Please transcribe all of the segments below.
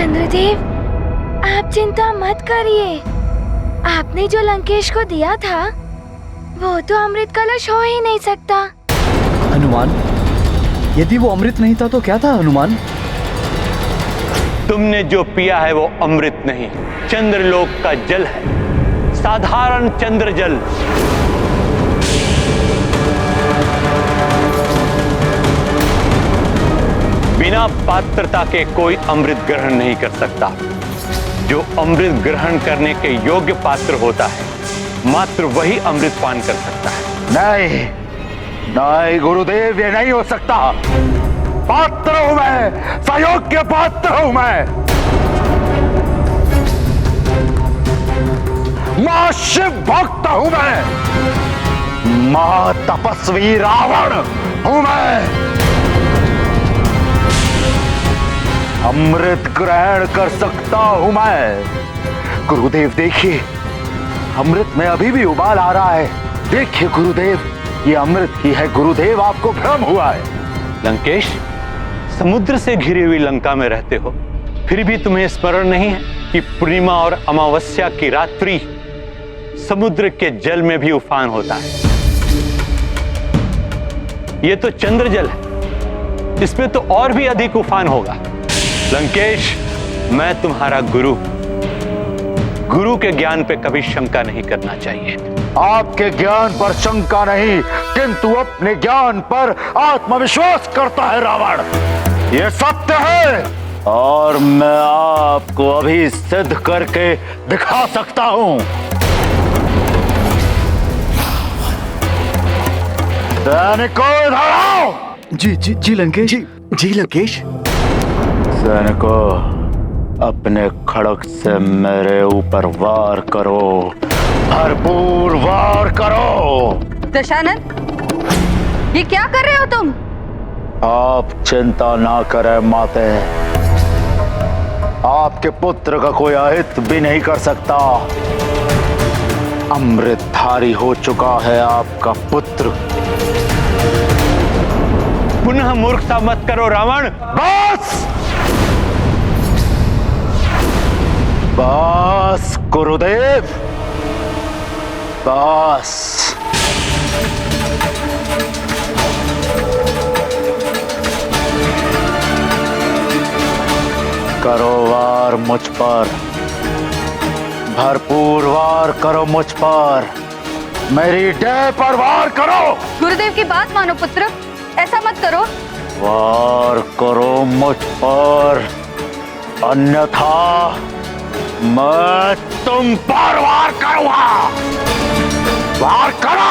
चंद्रदेव, आप चिंता मत करिए। आपने जो लंकेश को दिया था वो तो अमृत कलश हो ही नहीं सकता। हनुमान, यदि वो अमृत नहीं था तो क्या था हनुमान? तुमने जो पिया है वो अमृत नहीं, चंद्रलोक का जल है, साधारण चंद्र जल। बिना पात्रता के कोई अमृत ग्रहण नहीं कर सकता। जो अमृत ग्रहण करने के योग्य पात्र होता है, मात्र वही अमृत पान कर सकता है। नहीं नहीं गुरुदेव, ये नहीं हो सकता। पात्र हूं मैं, सयोग्य पात्र हूं मैं। मां शिव भक्त हूं मैं, मां तपस्वी रावण हूं मैं। अमृत ग्रहण कर सकता हूं मैं। गुरुदेव देखिए, अमृत में अभी भी उबाल आ रहा है। देखिए गुरुदेव, ये अमृत ही है। गुरुदेव, आपको भ्रम हुआ है। लंकेश, समुद्र से घिरी हुई लंका में रहते हो, फिर भी तुम्हें स्मरण नहीं है कि पूर्णिमा और अमावस्या की रात्रि समुद्र के जल में भी उफान होता है। यह तो चंद्र जल है, इसमें तो और भी अधिक उफान होगा। लंकेश, मैं तुम्हारा गुरु के ज्ञान पे कभी शंका नहीं करना चाहिए। आपके ज्ञान पर शंका नहीं, किंतु अपने ज्ञान पर आत्मविश्वास करता है रावण। यह सत्य है और मैं आपको अभी सिद्ध करके दिखा सकता हूं। सैनिकों, इधर आओ। जी लंकेश। जी लंकेश। सैनिकों, अपने खड़ग से मेरे ऊपर वार करो, भरपूर वार करो। दशानन, ये क्या कर रहे हो तुम? आप चिंता ना करें माते, आपके पुत्र का कोई अहित भी नहीं कर सकता। अमृतधारी हो चुका है आपका पुत्र। पुनः मूर्खता मत करो रावण। बस बस गुरुदेव, बस। करो वार मुझ पर, भरपूर वार करो मुझ पर, मेरी देह पर वार करो। गुरुदेव की बात मानो पुत्र, ऐसा मत करो। वार करो मुझ पर, अन्यथा मैं तुम पर वार करूंगा। वार करो।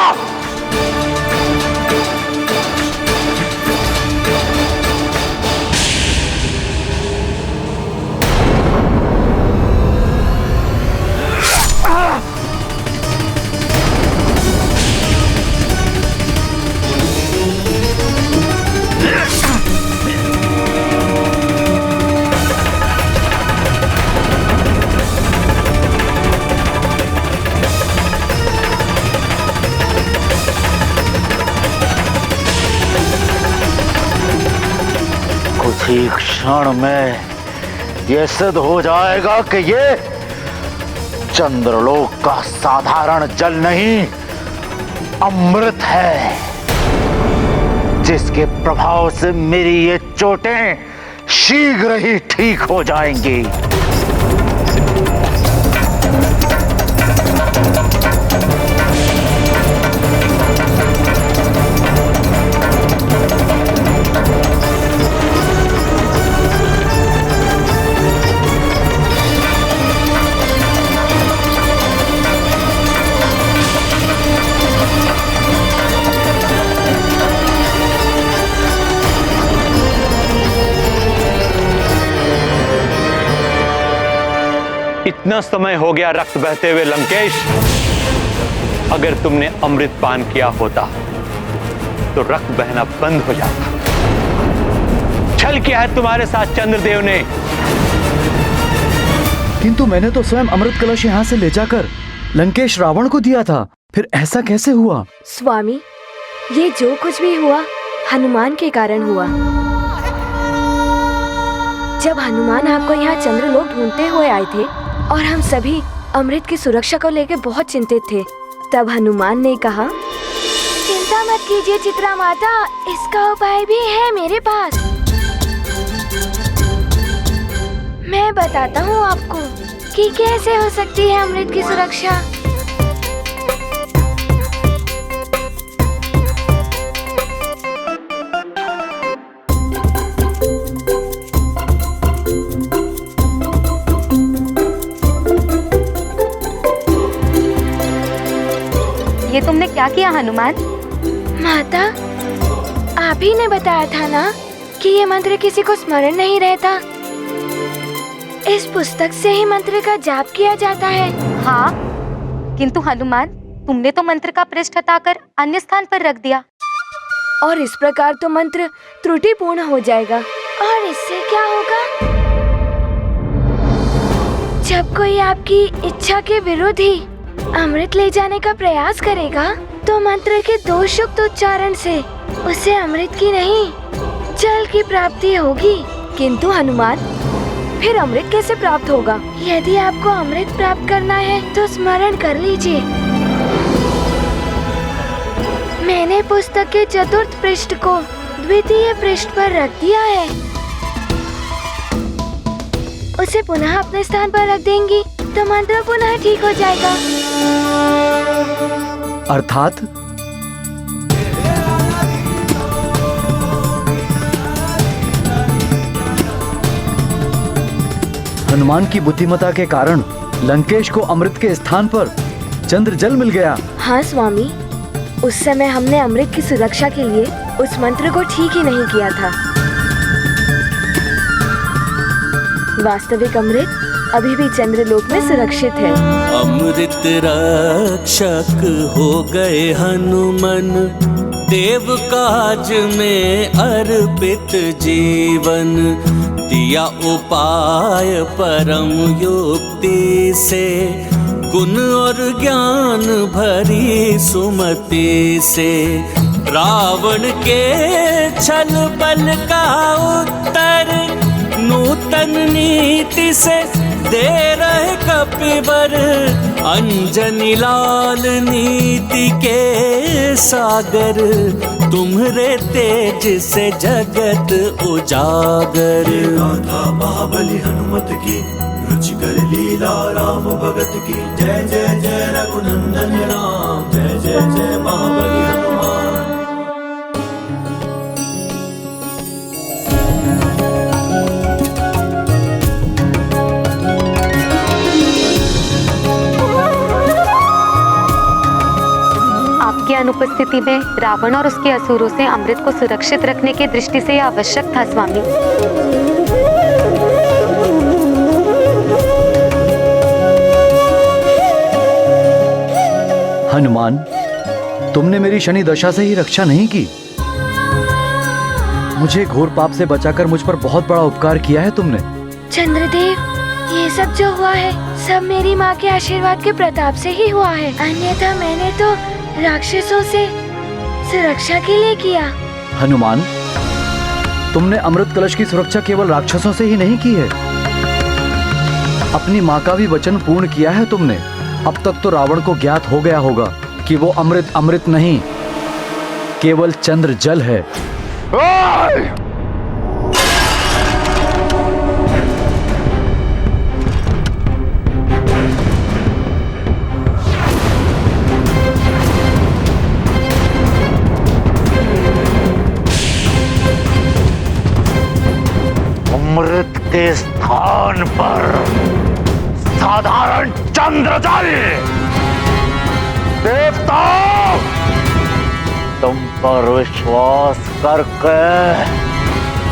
ही क्षण में यह सिद्ध हो जाएगा कि ये चंद्रलोक का साधारण जल नहीं, अमृत है, जिसके प्रभाव से मेरी ये चोटें शीघ्र ही ठीक हो जाएंगी। इतना समय हो गया रक्त बहते हुए लंकेश, अगर तुमने अमृत पान किया होता तो रक्त बहना बंद हो जाता। छल किया है तुम्हारे साथ चंद्रदेव ने। किंतु मैंने तो स्वयं अमृत कलश यहाँ से ले जाकर लंकेश रावण को दिया था, फिर ऐसा कैसे हुआ? स्वामी, ये जो कुछ भी हुआ हनुमान के कारण हुआ। जब हनुमान आपको यहाँ चंद्रलोक ढूंढते हुए आए थे और हम सभी अमृत की सुरक्षा को लेकर बहुत चिंतित थे, तब हनुमान ने कहा, चिंता मत कीजिए चित्रा माता, इसका उपाय भी है मेरे पास। मैं बताता हूँ आपको कि कैसे हो सकती है अमृत की सुरक्षा। ये तुमने क्या किया हनुमान? माता, आप ही ने बताया था ना कि ये मंत्र किसी को स्मरण नहीं रहता। इस पुस्तक से ही मंत्र का जाप किया जाता है। हाँ, किंतु हनुमान, तुमने तो मंत्र का पृष्ठ हटाकर अन्य स्थान पर रख दिया। और इस प्रकार तो मंत्र त्रुटिपूर्ण हो जाएगा। और इससे क्या होगा? जब कोई आपकी इच्छा के विरुद्ध ही अमृत ले जाने का प्रयास करेगा, तो मंत्र के दोषयुक्त उच्चारण से उसे अमृत की नहीं, जल की प्राप्ति होगी। किंतु हनुमान, फिर अमृत कैसे प्राप्त होगा? यदि आपको अमृत प्राप्त करना है तो स्मरण कर लीजिए। मैंने पुस्तक के चतुर्थ पृष्ठ को द्वितीय पृष्ठ पर रख दिया है। उसे पुनः अपने स्थान पर रख देंगी तो मंत्र पुनः ठीक हो जाएगा। अर्थात हनुमान की बुद्धिमत्ता के कारण लंकेश को अमृत के स्थान पर चंद्र जल मिल गया। हाँ स्वामी, उस समय हमने अमृत की सुरक्षा के लिए उस मंत्र को ठीक ही नहीं किया था। वास्तविक अमृत अभी भी चंद्रलोक में सुरक्षित है। अमृत रक्षक हो गए हनुमान, देव काज में अर्पित जीवन। दिया उपाय परम युक्ति से, गुण और ज्ञान भरी सुमति से। रावण के छल बल का उत्तर नूतन नीति से दे रहे कपिवर। अंजनी लाल नीति के सागर, तुम्हारे तेज से जगत उजागर। गाथा महाबली हनुमत की, रुचिकर लीला राम भगत की। जय जय जय रघुनंदन राम, जय जय जय महाबली हनुमान। आपकी अनुपस्थिति में रावण और उसके असुरों से अमृत को सुरक्षित रखने की दृष्टि से यह आवश्यक था स्वामी। हनुमान, तुमने मेरी शनि दशा से ही रक्षा नहीं की। मुझे घोर पाप से बचाकर मुझ पर बहुत बड़ा उपकार किया है तुमने। चंद्रदेव, ये सब जो हुआ है सब मेरी माँ के आशीर्वाद के प्रताप से ही हुआ है। अन्यथा मैंने तो राक्षसों से सुरक्षा के लिए किया। हनुमान, तुमने अमृत कलश की सुरक्षा केवल राक्षसों से ही नहीं की है, अपनी माँ का भी वचन पूर्ण किया है तुमने। अब तक तो रावण को ज्ञात हो गया होगा कि वो अमृत नहीं, केवल चंद्र जल है। अमृत के स्थान पर साधारण चंद्र जल। देवता, तुम पर विश्वास करके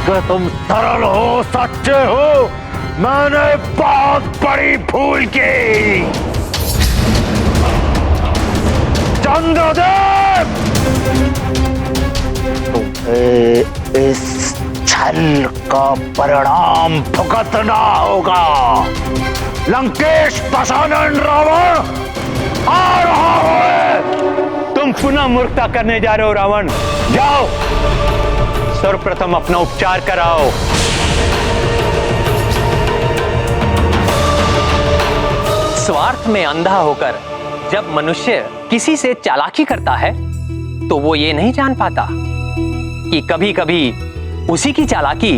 कि तुम सरल हो, सच्चे हो, मैंने बहुत बड़ी भूल की। चंद्रदेव, तुम्हें इस छल का परिणाम भुगतना होगा। लंकेश दशानन रावण आ रहा है। तुम पुनः मूर्खता करने जा रहे हो रावण। जाओ, सर्वप्रथम अपना उपचार कराओ। स्वार्थ में अंधा होकर जब मनुष्य किसी से चालाकी करता है तो वो ये नहीं जान पाता कि कभी कभी उसी की चालाकी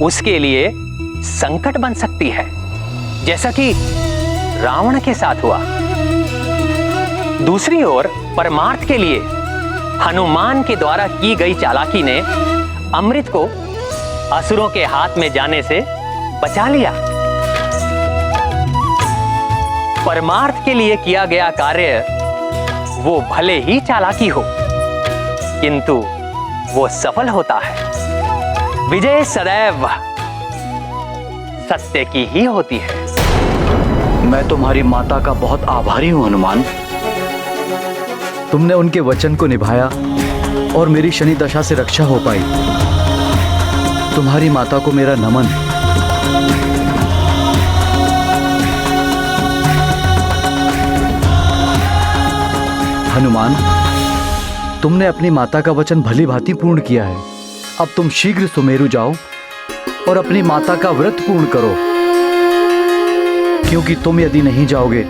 उसके लिए संकट बन सकती है, जैसा कि रावण के साथ हुआ। दूसरी ओर परमार्थ के लिए हनुमान के द्वारा की गई चालाकी ने अमृत को असुरों के हाथ में जाने से बचा लिया। परमार्थ के लिए किया गया कार्य वो भले ही चालाकी हो, किंतु वो सफल होता है। विजय सदैव सत्य की ही होती है। मैं तुम्हारी माता का बहुत आभारी हूं हनुमान। तुमने उनके वचन को निभाया और मेरी शनि दशा से रक्षा हो पाई। तुम्हारी माता को मेरा नमन है। हनुमान, तुमने अपनी माता का वचन भली भांति पूर्ण किया है। अब तुम शीघ्र सुमेरु जाओ और अपनी माता का व्रत पूर्ण करो, क्योंकि तुम यदि नहीं जाओगे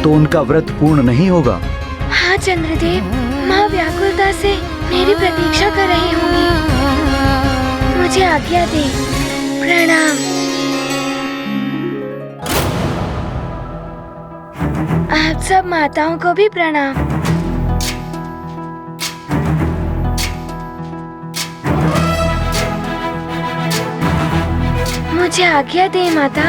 तो उनका व्रत पूर्ण नहीं होगा। हाँ चंद्रदेव, माँ व्याकुलता से मेरी प्रतीक्षा कर रही होंगी। मुझे आज्ञा दे। प्रणाम। आप सब माताओं को भी प्रणाम। मुझे आज्ञा दे माता।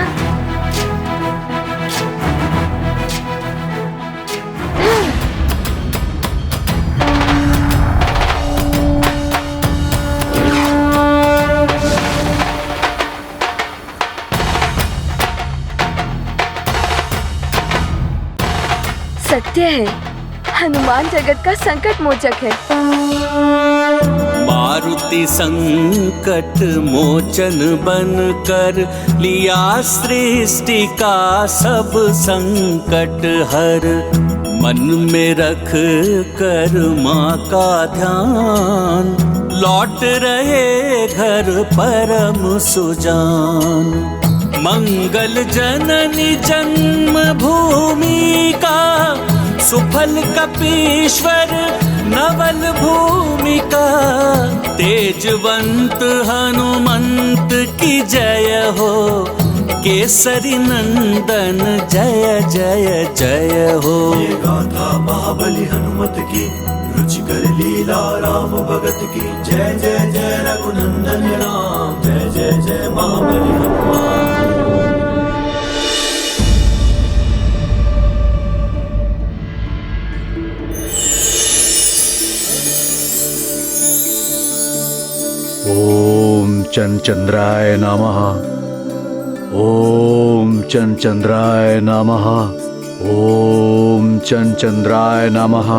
सत्य है, हनुमान जगत का संकट मोचक है। मारुति संकट मोचन बन कर लिया सृष्टि का सब संकट हर। मन में रख कर माँ का ध्यान, लौट रहे घर परम सुजान। मंगल जननी जन्म भूमि का, सुफल कपीश्वर नवल भूमिका। तेजवंत हनुमंत की जय हो, केसरी नंदन जय जय जय हो। ये गाथा महाबली हनुमत की, रुचिकर लीला राम भगत की। जय जय जय रघुनंदन राम, जय जय जय महाबली हनुमान। ओम चंद्राय नमः। ओम चंद्राय नमः। ओम चंद्राय नमः।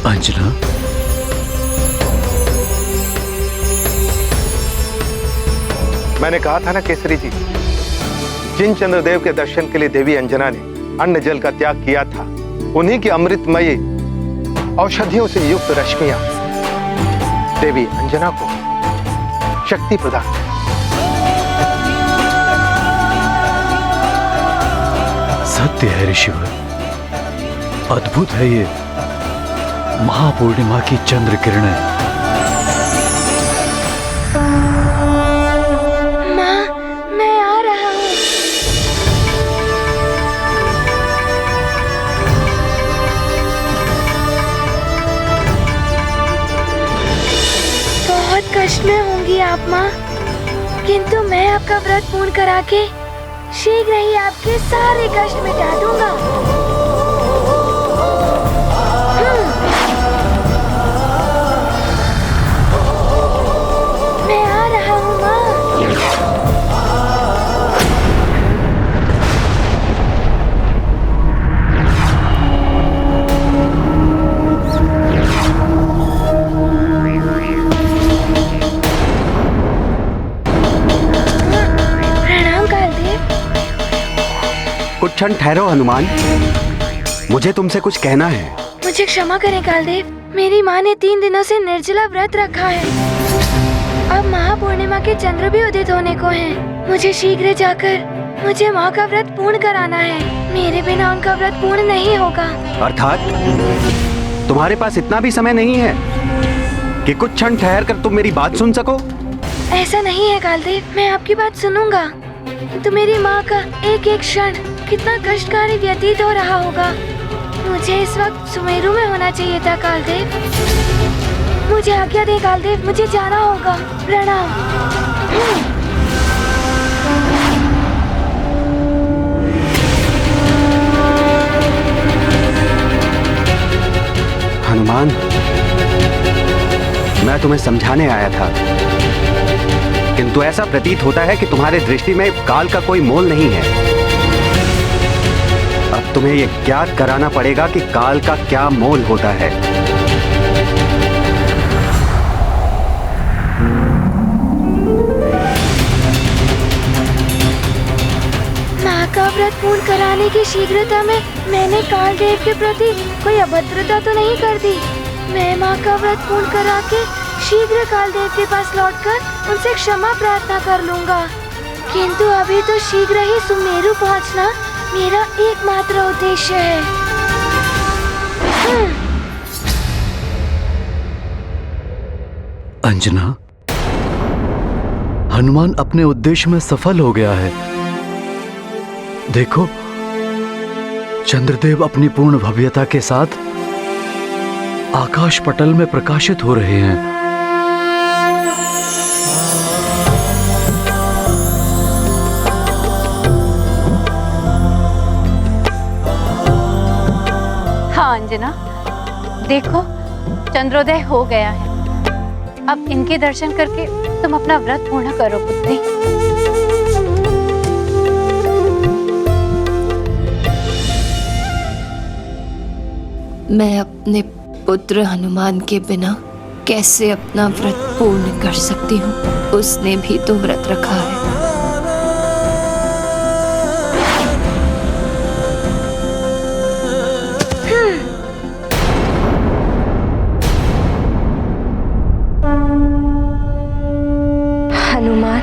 अंजना, मैंने कहा था ना केसरी जी, जिन चंद्रदेव के दर्शन के लिए देवी अंजना ने अन्न जल का त्याग किया था, उन्हीं की अमृतमयी औषधियों से युक्त रश्मियां देवी अंजना को शक्ति प्रदान करें। सत्य है ऋषिवर, अद्भुत है ये महापूर्णिमा की चंद्र किरणें। माँ, मैं आ रहा हूँ। बहुत कष्ट में होंगी आप माँ, किंतु मैं आपका व्रत पूर्ण करा के शीघ्र ही आपके सारे कष्ट मिटा दूंगा। मैं आ रहा हूँ माँ। कुछ क्षण ठहरो हनुमान, मुझे तुमसे कुछ कहना है। मुझे क्षमा करें कालदेव, मेरी माँ ने 3 दिनों से निर्जला व्रत रखा है। अब महापूर्णिमा के चंद्र भी उदित होने को हैं। मुझे शीघ्र जाकर मुझे माँ का व्रत पूर्ण कराना है। मेरे बिना उनका व्रत पूर्ण नहीं होगा। अर्थात तुम्हारे पास इतना भी समय नहीं है कि कुछ क्षण ठहर कर तुम मेरी बात सुन सको? ऐसा नहीं है कालदेव, मैं आपकी बात सुनूंगा। तो मेरी माँ का एक एक क्षण कितना कष्टकारी व्यतीत हो रहा होगा। मुझे इस वक्त सुमेरु में होना चाहिए था कालदेव। मुझे आज्ञा दे कालदेव, मुझे जाना होगा। प्रणाम। हनुमान, मैं तुम्हें समझाने आया था, किंतु ऐसा प्रतीत होता है कि तुम्हारे दृष्टि में काल का कोई मोल नहीं है। अब तुम्हें यह ज्ञात कराना पड़ेगा कि काल का क्या मोल होता है। माँ का व्रत पूर्ण कराने की शीघ्रता में मैंने कालदेव के प्रति कोई अभद्रता तो नहीं कर दी। मैं माँ का व्रत पूर्ण करा के शीघ्र कालदेव के पास लौटकर उनसे क्षमा प्रार्थना कर लूंगा। किंतु अभी तो शीघ्र ही सुमेरु पहुँचना मेरा एकमात्र उद्देश्य है। अंजना, हनुमान अपने उद्देश्य में सफल हो गया है। देखो, चंद्रदेव अपनी पूर्ण भव्यता के साथ आकाश पटल में प्रकाशित हो रहे हैं। हाँ अंजना, देखो चंद्रोदय हो गया है। अब इनके दर्शन करके तुम अपना व्रत पूर्ण करो पुत्री। मैं अपने पुत्र हनुमान के बिना कैसे अपना व्रत पूर्ण कर सकती हूँ? उसने भी तो व्रत रखा है। हनुमान,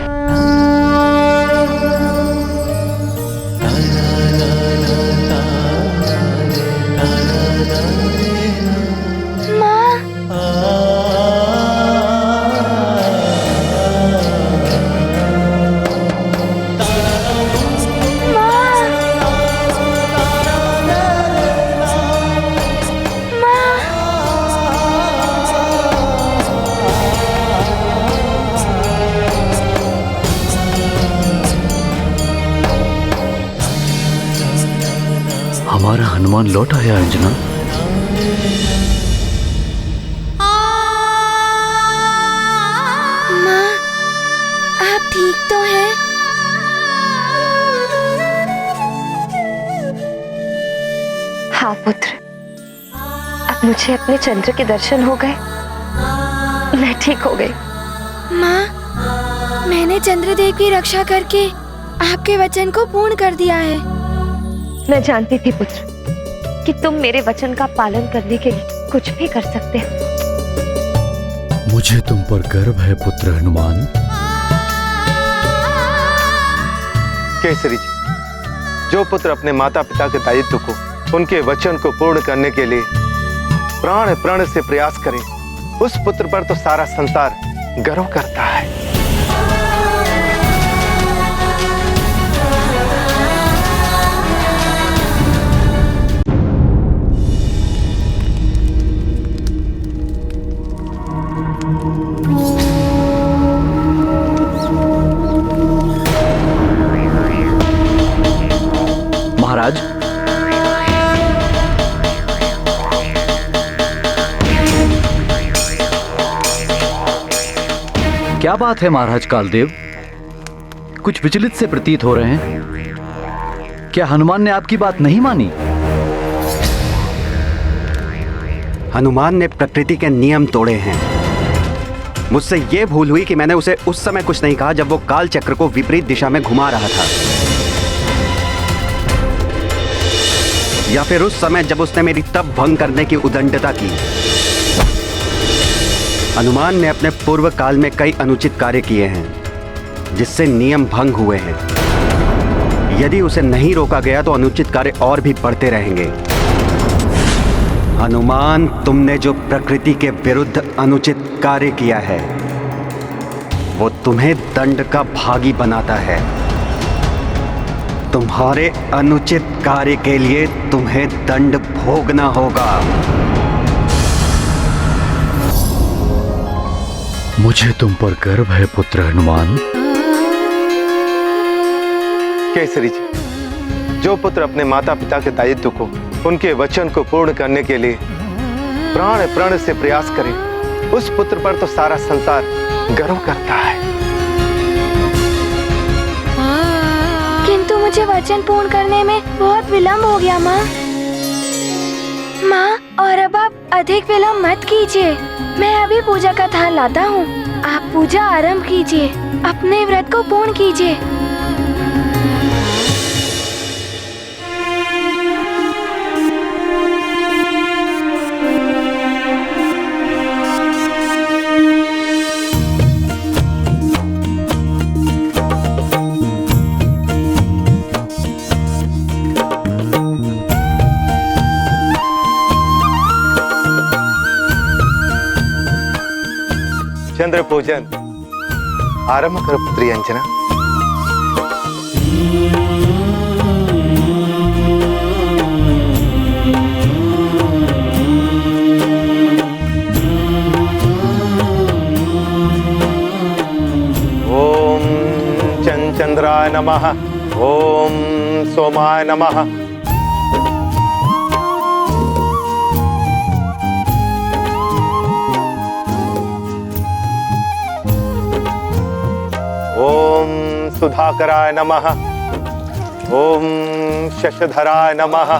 हमारा हनुमान लौट आया अंजना। माँ, आप ठीक तो हैं? हाँ पुत्र, अब मुझे अपने चंद्र के दर्शन हो गए। मैं ठीक हो गई। माँ, मैंने चंद्रदेव की रक्षा करके आपके वचन को पूर्ण कर दिया है। मैं जानती थी पुत्र कि तुम मेरे वचन का पालन करने के लिए कुछ भी कर सकते हो। मुझे तुम पर गर्व है पुत्र हनुमान। केसरी जी, जो पुत्र अपने माता पिता के दायित्व को, उनके वचन को पूर्ण करने के लिए प्राण प्रण से प्रयास करे, उस पुत्र पर तो सारा संसार गर्व करता है। महाराज, क्या बात है महाराज कालदेव? कुछ विचलित से प्रतीत हो रहे हैं। क्या हनुमान ने आपकी बात नहीं मानी? हनुमान ने प्रकृति के नियम तोड़े हैं। मुझसे यह भूल हुई कि मैंने उसे उस समय कुछ नहीं कहा जब वो काल चक्र को विपरीत दिशा में घुमा रहा था। या फिर उस समय जब उसने मेरी तप भंग करने की उदंडता की। हनुमान ने अपने पूर्व काल में कई अनुचित कार्य किए हैं जिससे नियम भंग हुए हैं। यदि उसे नहीं रोका गया तो अनुचित कार्य और भी बढ़ते रहेंगे। हनुमान, तुमने जो प्रकृति के विरुद्ध अनुचित कार्य किया है वो तुम्हें दंड का भागी बनाता है। तुम्हारे अनुचित कार्य के लिए तुम्हें दंड भोगना होगा। मुझे तुम पर गर्व है पुत्र हनुमान। केसरी जी, जो पुत्र अपने माता पिता के दायित्व को, उनके वचन को पूर्ण करने के लिए प्राण प्रण से प्रयास करे, उस पुत्र पर तो सारा संसार गर्व करता है। किंतु मुझे वचन पूर्ण करने में बहुत विलंब हो गया माँ। माँ, और अब आप अधिक विलंब मत कीजिए। मैं अभी पूजा का थाल लाता हूँ। आप पूजा आरंभ कीजिए, अपने व्रत को पूर्ण कीजिए। चंद्र पूजन आरंभ करो पुत्री अंजना। ओम चंद्राय नमः। ओम सोमाय नमः। ओम सुधाकराय नमः। ओम शशधराय नमः।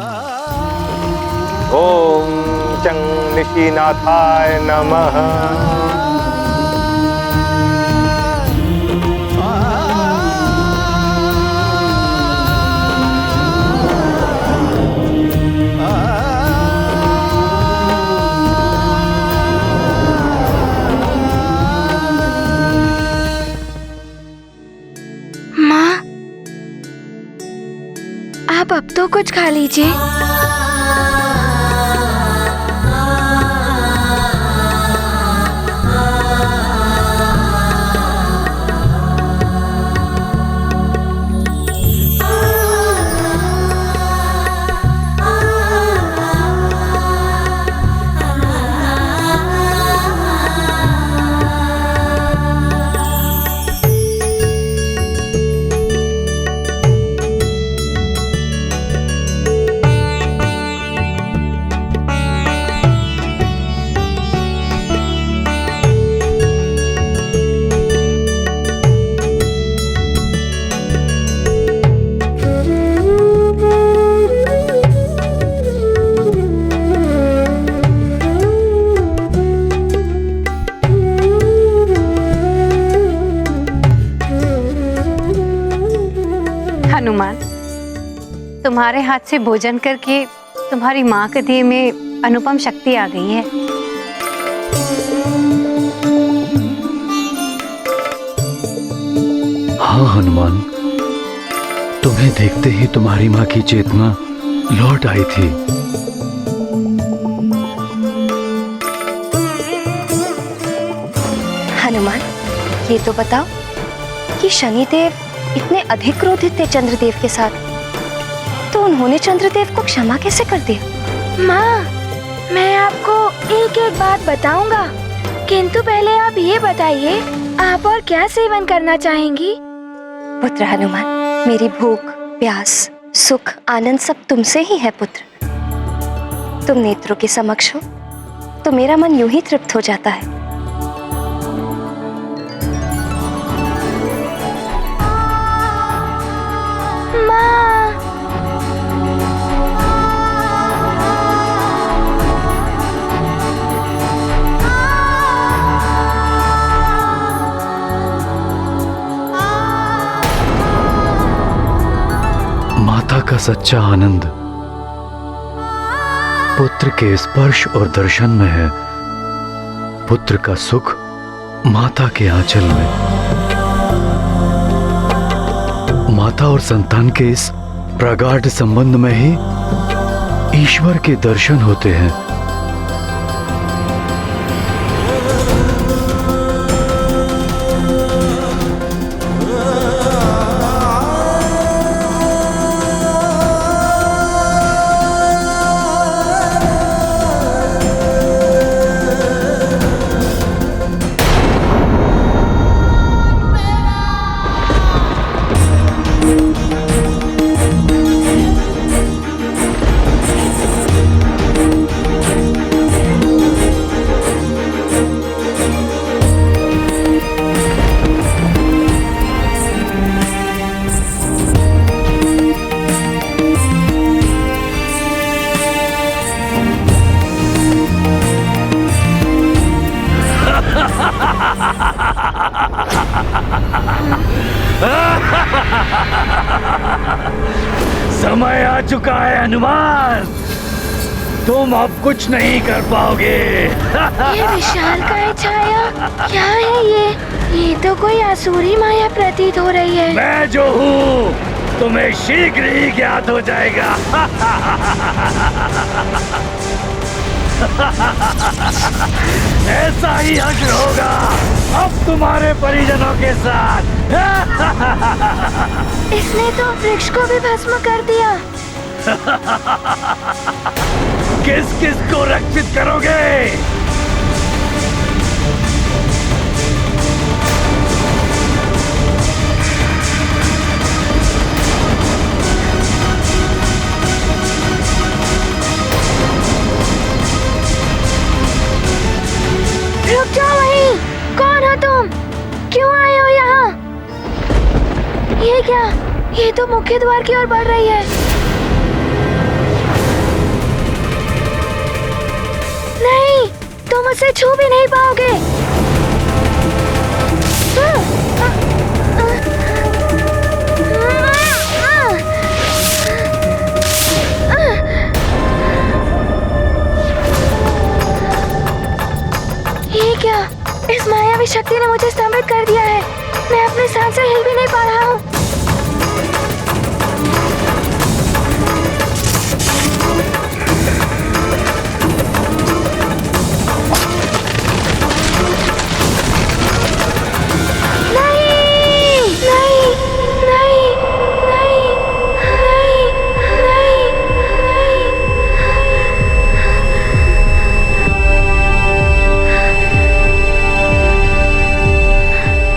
ओम चंगनिशीनाथाय नमः। आप अब तो कुछ खा लीजिए। हनुमान, तुम्हारे हाथ से भोजन करके तुम्हारी माँ के देह में अनुपम शक्ति आ गई है। हाँ हनुमान, तुम्हें देखते ही तुम्हारी माँ की चेतना लौट आई थी। हनुमान, ये तो बताओ कि शनिदेव इतने अधिक क्रोधित थे चंद्रदेव के साथ, तो उन्होंने चंद्रदेव को क्षमा कैसे कर दिया? माँ, मैं आपको एक एक बात बताऊंगा, किंतु पहले आप ये बताइए, आप और क्या सेवन करना चाहेंगी? पुत्र हनुमान, मेरी भूख, प्यास, सुख, आनंद सब तुमसे ही है पुत्र। तुम नेत्रों के समक्ष हो तो मेरा मन यूं ही तृप्त हो जाता है। माता का सच्चा आनंद पुत्र के स्पर्श और दर्शन में है पुत्र का सुख माता के आंचल में। माता और संतान के इस प्रगाढ़ संबंध में ही ईश्वर के दर्शन होते हैं। समय आ चुका है हनुमान, तुम अब कुछ नहीं कर पाओगे। ये विशालकाय छाया क्या है ये तो कोई आसुरी माया प्रतीत हो रही है। मैं जो हूँ तुम्हें शीघ्र ही ज्ञात हो जाएगा। ऐसा ही हश्र होगा अब तुम्हारे परिजनों के साथ। इसने तो वृक्ष को भी भस्म कर दिया। किस किस को रक्षित करोगे? रुक जाओ वहीं, कौन हो तुम? क्यों आए हो यहाँ? ये क्या? ये तो मुख्य द्वार की ओर बढ़ रही है। नहीं, तुम उसे छू भी नहीं पाओगे। ये क्या? इस मायावी शक्ति ने मुझे स्तंभित कर दिया है। मैं अपने सांस से हिल भी नहीं पा रहा हूँ। नहीं, नहीं, नहीं, नहीं, नहीं, नहीं, नहीं।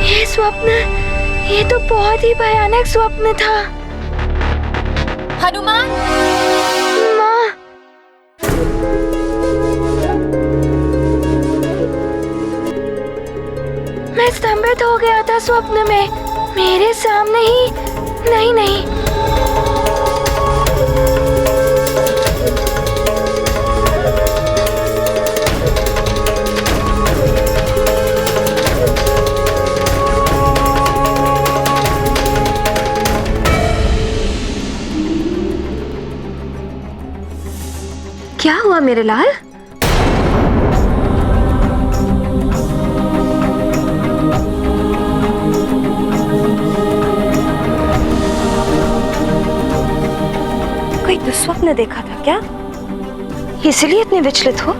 ये स्वप्न, ये तो बहुत ही भयानक स्वप्न था। हनुमान, माँ, मैं स्तंभित हो गया था स्वप्न में, मेरे सामने ही। नहीं नहीं, क्या हुआ मेरे लाल? कोई दुस्वप्न देखा था क्या? इसलिए इतने विचलित हो?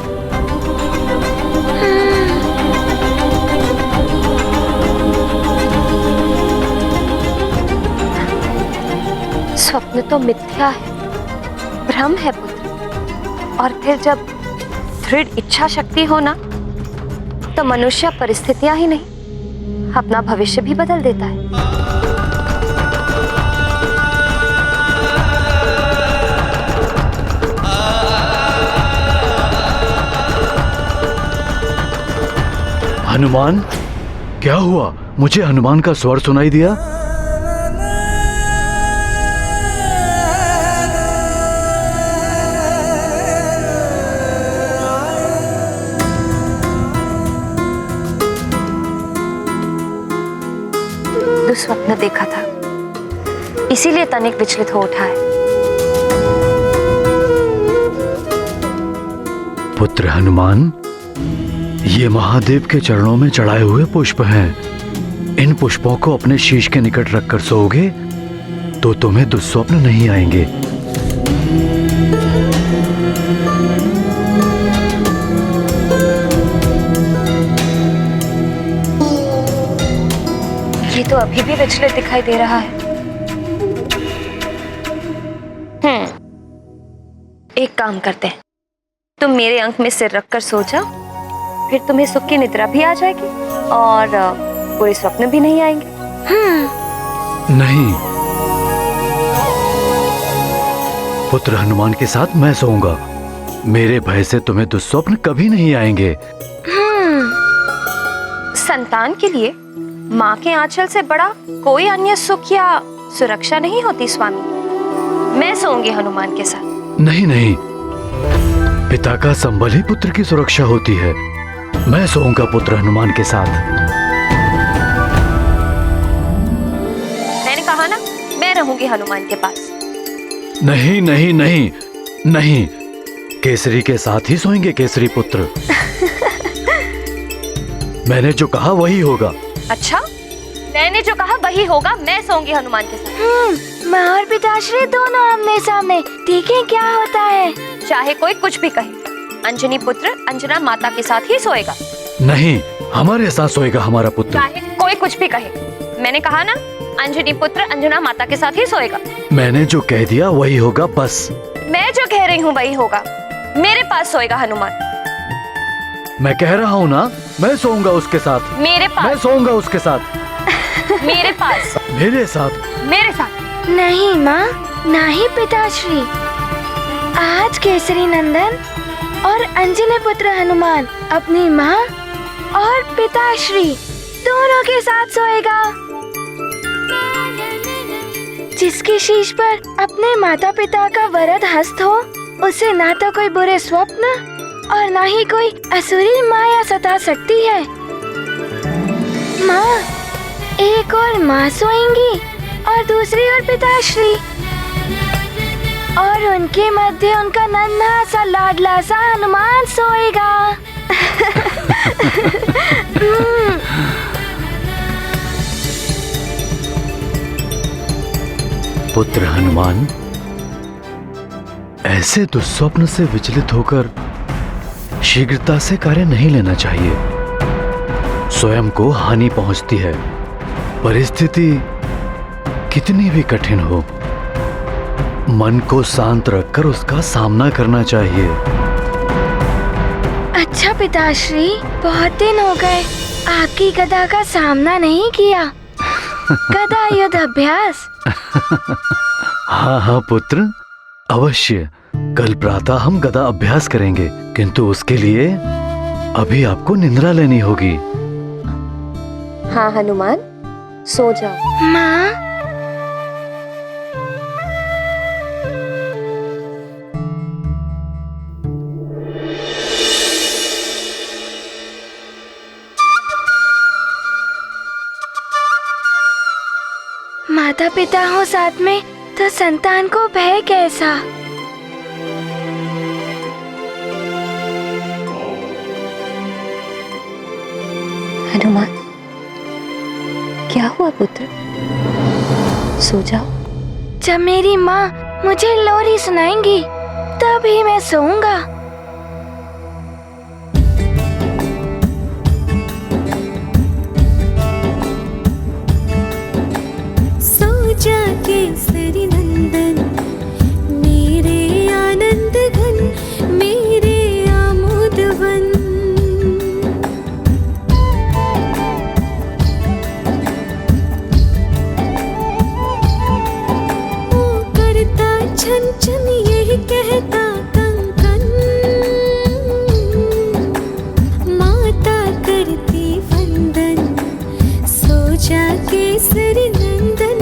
स्वप्न तो मिथ्या है, भ्रम है पुत्र। और फिर जब दृढ़ इच्छा शक्ति हो ना, तो मनुष्य परिस्थितियां ही नहीं, अपना भविष्य भी बदल देता है। हनुमान, क्या हुआ? मुझे हनुमान का स्वर सुनाई दिया। दुस्वप्न देखा था, इसीलिए तनिक विचलित हो उठा है। पुत्र हनुमान, ये महादेव के चरणों में चढ़ाए हुए पुष्प हैं। इन पुष्पों को अपने शीश के निकट रखकर सोओगे तो तुम्हें दुस्वप्न नहीं आएंगे। ये तो अभी भी विचलित दिखाई दे रहा है। एक काम करते हैं, तुम मेरे अंक में सिर रखकर सो जाओ, फिर तुम्हें सुख की निद्रा भी आ जाएगी और बुरे स्वप्न भी नहीं आएंगे। नहीं, पुत्र हनुमान के साथ मैं सोऊंगा। मेरे भय से तुम्हें दुस्वप्न कभी नहीं आएंगे। संतान के लिए माँ के आंचल से बड़ा कोई अन्य सुख या सुरक्षा नहीं होती स्वामी। मैं सोऊंगी हनुमान के साथ। नहीं नहीं, पिता का संबल ही पुत्र की सुरक्षा होती है। मैं सोऊंगा पुत्र हनुमान के साथ। मैंने कहा ना, मैं रहूंगी हनुमान के पास। नहीं नहीं नहीं नहीं, केसरी के साथ ही सोएंगे केसरी पुत्र। मैंने जो कहा वही होगा। अच्छा, मैंने जो कहा वही होगा। मैं सोऊंगी हनुमान के साथ। माँ और पिताश्री दोनों आमने सामने। देखें क्या होता है। चाहे कोई कुछ भी कहे, अंजनी पुत्र अंजना माता के साथ ही सोएगा। नहीं, हमारे साथ सोएगा हमारा पुत्र। चाहे कोई कुछ भी कहे, मैंने कहा ना, अंजनी पुत्र अंजना माता के साथ ही सोएगा। मैंने जो कह दिया वही होगा बस। मैं जो कह रही हूँ वही होगा। मेरे पास सोएगा हनुमान। मैं कह रहा हूँ ना, मैं सोऊंगा उसके साथ। मेरे पास। मैं सोऊंगा उसके साथ। मेरे पास। मेरे साथ। मेरे साथ। नहीं माँ, नहीं पिताश्री। आज केसरी नंदन और अंजनी पुत्र हनुमान अपनी माँ और पिताश्री दोनों के साथ सोएगा। जिसके शीश पर अपने माता पिता का वरद हस्त हो, उसे ना तो कोई बुरे स्वप्न और ना ही कोई असुरी माया सता सकती है। माँ, एक और माँ सोएंगी और दूसरी ओर पिताश्री, और उनके मध्य उनका नन्हा सा लाडला सा हनुमान सोएगा। पुत्र हनुमान, ऐसे दुस्वप्न से विचलित होकर शीघ्रता से कार्य नहीं लेना चाहिए। स्वयं को हानि पहुंचती है। परिस्थिति कितनी भी कठिन हो, मन को शांत रखकर उसका सामना करना चाहिए। अच्छा पिताश्री, बहुत दिन हो गए आपकी गदा का सामना नहीं किया। गदा युद्ध अभ्यास। हाँ हाँ पुत्र, अवश्य। कल प्रातः हम गदा अभ्यास करेंगे, किंतु उसके लिए अभी आपको निद्रा लेनी होगी। हाँ हनुमान, सो जाओ। माँ, माता पिता हो साथ में तो संतान को भय कैसा। हनुमान, क्या हुआ पुत्र? सो जाओ। जब मेरी माँ मुझे लोरी सुनाएंगी तभी मैं सोऊंगा। सो जा केसरी नंदन, मेरे आनंद घन, मेरे आमोद वन। छन छन यही कहता कंकन, माता करती वंदन, सो जा केसरी नंदन।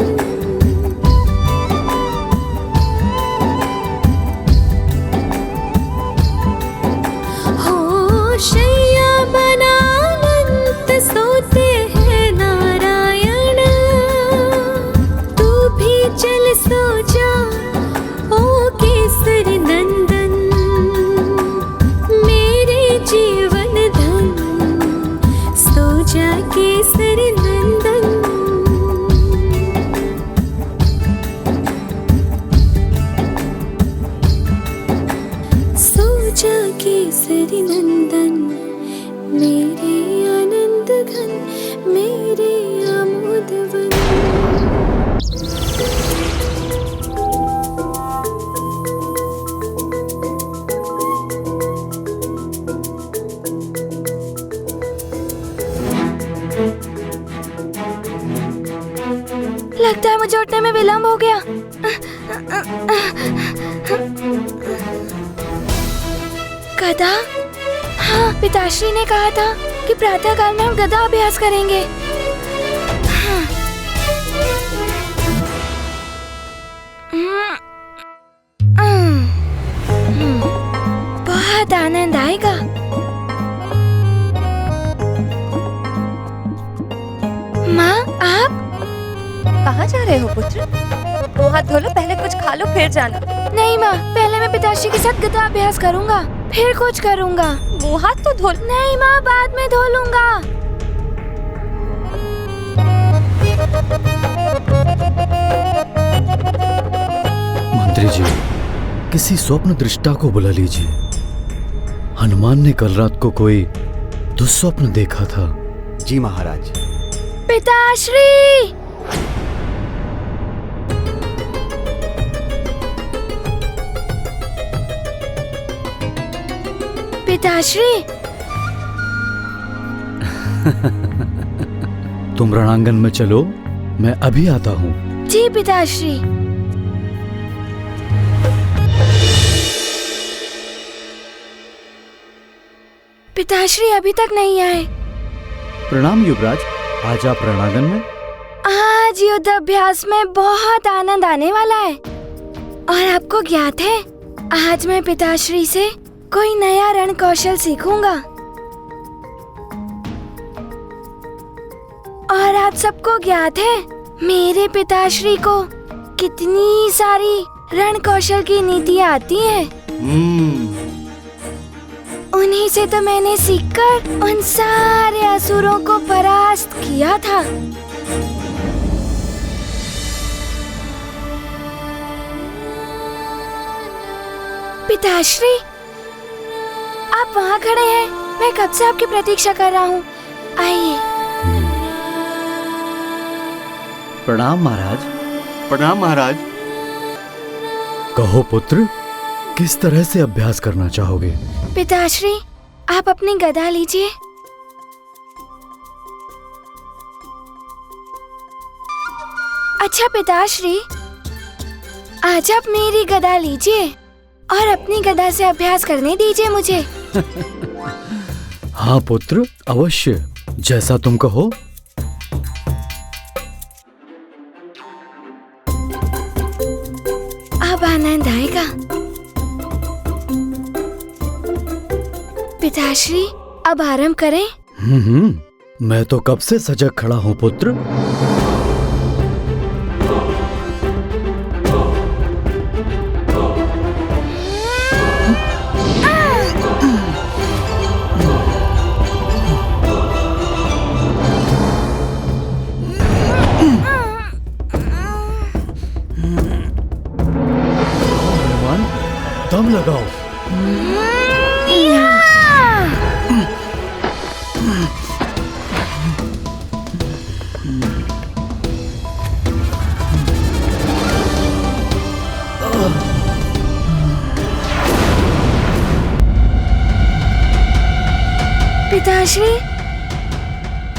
विलंब हो गया। गदा? हाँ, पिताश्री ने कहा था कि प्रातः काल में हम गदा अभ्यास करेंगे। हाँ। बहुत आनंद आएगा। माँ, आप कहाँ जा रहे हो पुत्र? मुँह हाथ धो लो, पहले कुछ खा लो फिर जाना। नहीं माँ, पहले मैं पिताश्री के साथ गदा अभ्यास करूँगा, फिर कुछ करूँगा। मुँह हाथ तो धो। नहीं माँ, बाद में धो लूँगा। मंत्री जी, किसी स्वप्न दृष्टा को बुला लीजिए। हनुमान ने कल रात को कोई दुस्वप्न देखा था। जी महाराज। पिताश्री! पिताश्री! तुम रणांगण में चलो, मैं अभी आता हूँ। जी पिताश्री। पिताश्री अभी तक नहीं आए। प्रणाम युवराज, आज आप रणांगण में? आज युद्ध अभ्यास में बहुत आनंद आने वाला है। और आपको ज्ञात है, आज मैं पिताश्री से कोई नया रण कौशल सीखूंगा। और आप सबको ज्ञात है, मेरे पिताश्री को कितनी सारी रण कौशल की नीतियाँ आती हैं। उन्हीं से तो मैंने सीखकर उन सारे असुरों को परास्त किया था। पिताश्री, आप वहाँ खड़े हैं, मैं कब से आपकी प्रतीक्षा कर रहा हूँ। आइए। प्रणाम महाराज। प्रणाम महाराज। कहो पुत्र, किस तरह से अभ्यास करना चाहोगे? पिताश्री, आप अपनी गदा लीजिए। अच्छा पिताश्री, आज आप मेरी गदा लीजिए और अपनी गदा से अभ्यास करने दीजिए मुझे। हाँ पुत्र, अवश्य, जैसा तुम कहो। अब आनंद आएगा। पिताश्री, अब आरंभ करें। मैं तो कब से सजग खड़ा हूँ पुत्र। दम लगाओ। पिताश्री,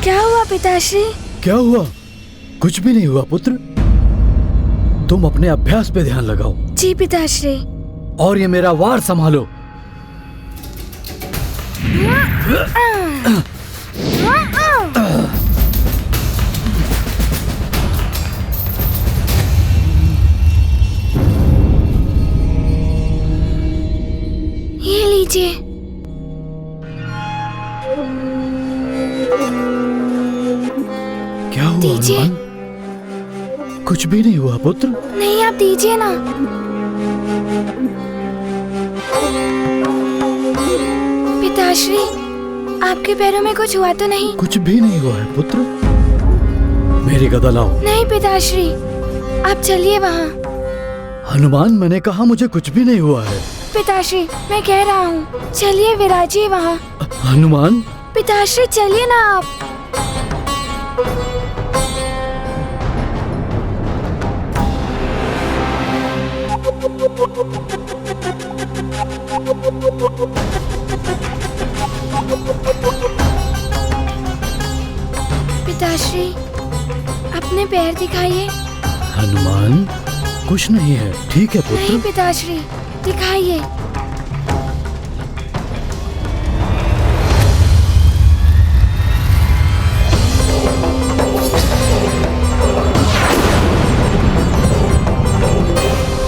क्या हुआ पिताश्री? क्या हुआ? कुछ भी नहीं हुआ पुत्र। तुम अपने अभ्यास पे ध्यान लगाओ। जी पिताश्री। और ये मेरा वार संभालो। ये लीजिए। क्या हुआ दीजिए। हनुमान? कुछ भी नहीं हुआ पुत्र। नहीं, आप दीजिए ना। पिताश्री, आपके पैरों में कुछ हुआ तो नहीं? कुछ भी नहीं हुआ है पुत्र। मेरी गदा लाओ। नहीं पिताश्री, आप चलिए वहाँ। हनुमान, मैंने कहा मुझे कुछ भी नहीं हुआ है। पिताश्री, मैं कह रहा हूँ, चलिए विराजिए वहाँ। हनुमान। पिताश्री, चलिए ना आप। पिताश्री, अपने पैर दिखाइए। हनुमान, कुछ नहीं है, ठीक है पुत्र। नहीं पिताश्री, दिखाइए।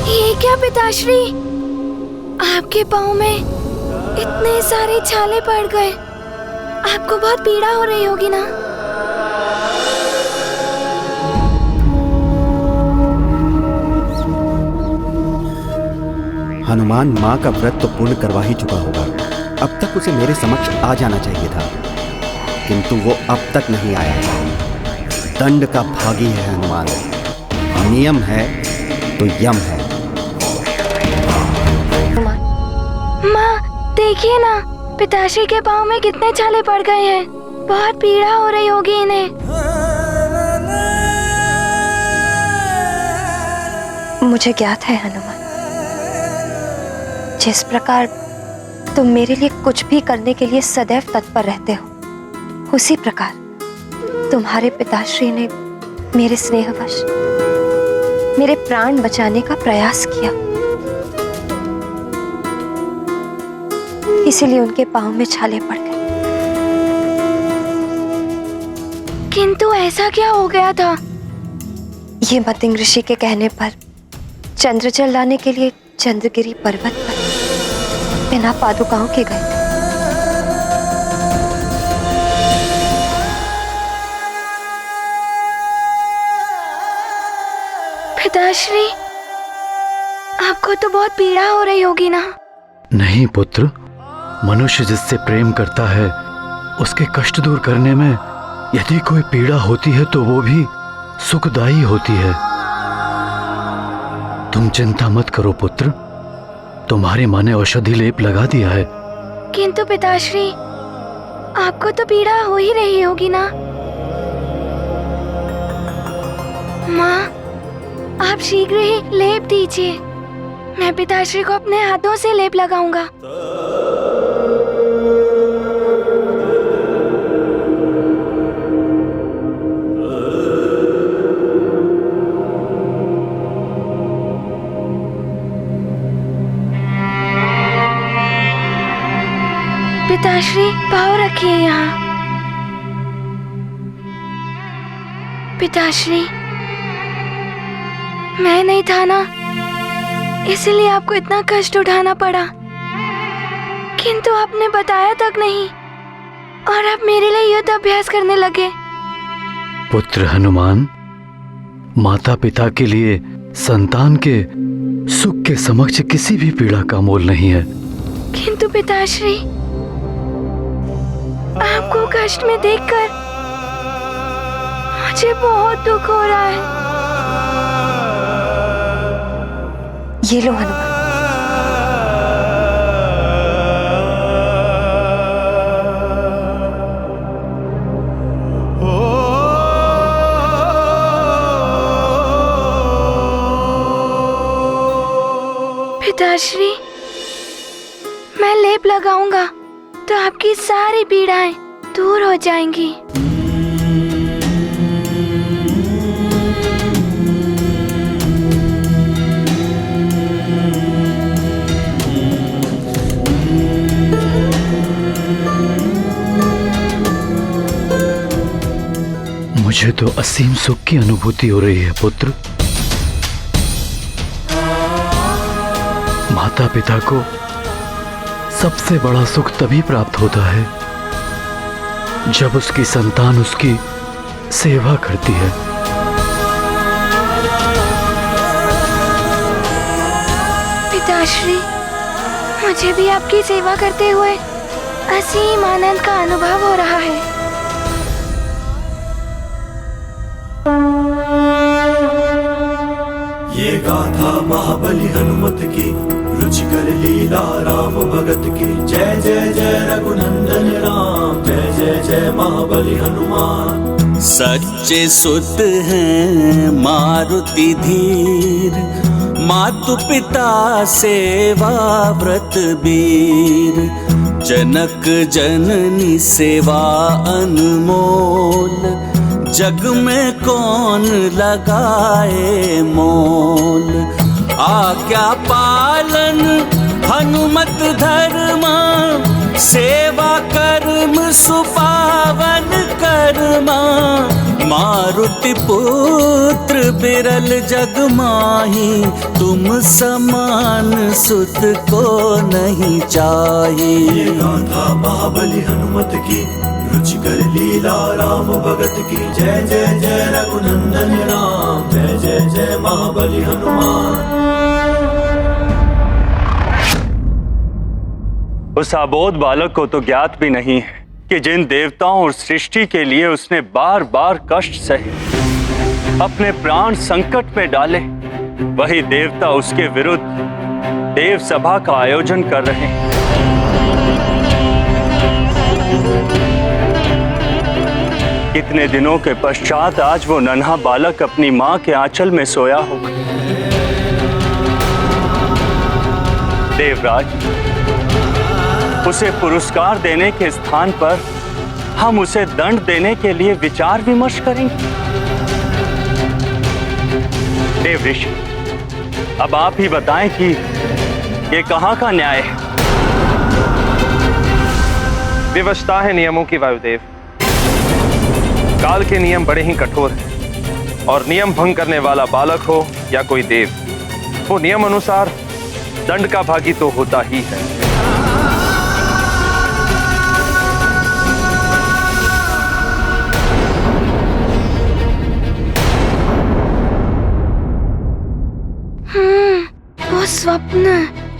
ये क्या पिताश्री, आपके पाँव में इतने सारे छाले पड़ गए। आपको बहुत पीड़ा हो रही होगी ना? हनुमान माँ का व्रत तो पूर्ण करवा ही चुका होगा। अब तक उसे मेरे समक्ष आ जाना चाहिए था, किंतु वो अब तक नहीं आया। दंड का भागी है हनुमान, नियम है तो यम है। माँ देखिए ना, पिताश्री के पाँव में कितने छाले पड़ गए हैं। बहुत पीड़ा हो रही होगी इन्हें। मुझे ज्ञात है हनुमान, जिस प्रकार तुम मेरे लिए कुछ भी करने के लिए सदैव तत्पर रहते हो, उसी प्रकार तुम्हारे पिताश्री ने मेरे स्नेहवश मेरे प्राण बचाने का प्रयास किया। इसीलिए उनके पांव में छाले पड़ गए। किंतु ऐसा क्या हो गया था? ये मतिंग ऋषि के कहने पर चंद्रजल लाने के लिए चंद्रगिरी पर्वत पर बिना पादुकाओं के गए। पिताश्री, आपको तो बहुत पीड़ा हो रही होगी ना? नहीं पुत्र, मनुष्य जिससे प्रेम करता है उसके कष्ट दूर करने में यदि कोई पीड़ा होती है तो वो भी सुखदायी होती है। तुम चिंता मत करो पुत्र, तुम्हारी माँ ने औषधि लेप लगा दिया है। किंतु पिताश्री, आपको तो पीड़ा हो ही रही होगी ना? माँ, आप शीघ्र ही लेप दीजिए। मैं पिताश्री को अपने हाथों से लेप लगाऊंगा। पिताश्री, पाँव रखिए यहाँ। पिताश्री, मैं नहीं था ना, इसलिए आपको इतना कष्ट उठाना पड़ा। किंतु आपने बताया तक नहीं और आप मेरे लिए युद्ध अभ्यास करने लगे। पुत्र हनुमान, माता पिता के लिए संतान के सुख के समक्ष किसी भी पीड़ा का मोल नहीं है। किंतु पिताश्री, आपको कष्ट में देखकर मुझे बहुत दुख हो रहा है। ये लो हनुमान। पिताश्री, मैं लेप लगाऊंगा तो आपकी सारी पीड़ाएं दूर हो जाएंगी। मुझे तो असीम सुख की अनुभूति हो रही है पुत्र। माता पिता को सबसे बड़ा सुख तभी प्राप्त होता है जब उसकी संतान उसकी सेवा करती है। पिताश्री, मुझे भी आपकी सेवा करते हुए असीम आनंद का अनुभव हो रहा है। ये गाथा महाबली हनुमत की, रुचिकर लीला राम भगत की। जय जय जय रघुनंदन राम, जय जय जय महाबली हनुमान। सच्चे सुत हैं मारुति धीर, मातु पिता सेवा व्रत वीर। जनक जननी सेवा अनमोल, जग में कौन लगाए मोल। आज्ञा पालन हनुमत धर्मा, सेवा कर्म सुपावन कर्मा। मारुति पुत्र बिरल जग माही, तुम समान सुत को नहीं चाहिए। गाथा महाबली हनुमत की, रुचिकर लीला राम भगत की। जय जय जय रघुनंदन राम, जय जय जय महाबली हनुमान। उस अबोध बालक को तो ज्ञात भी नहीं है कि जिन देवताओं और सृष्टि के लिए उसने बार बार कष्ट सहे, अपने प्राण संकट में डाले, वही देवता उसके विरुद्ध देव सभा का आयोजन कर रहे हैं। कितने दिनों के पश्चात आज वो नन्हा बालक अपनी मां के आंचल में सोया होगा। देवराज, उसे पुरस्कार देने के स्थान पर हम उसे दंड देने के लिए विचार विमर्श करेंगे। देव ऋषि, अब आप ही बताएं कि ये कहां का न्याय है। विवशता है नियमों की वायुदेव। काल के नियम बड़े ही कठोर हैं और नियम भंग करने वाला बालक हो या कोई देव, वो नियम अनुसार दंड का भागी तो होता ही है। वो स्वप्न,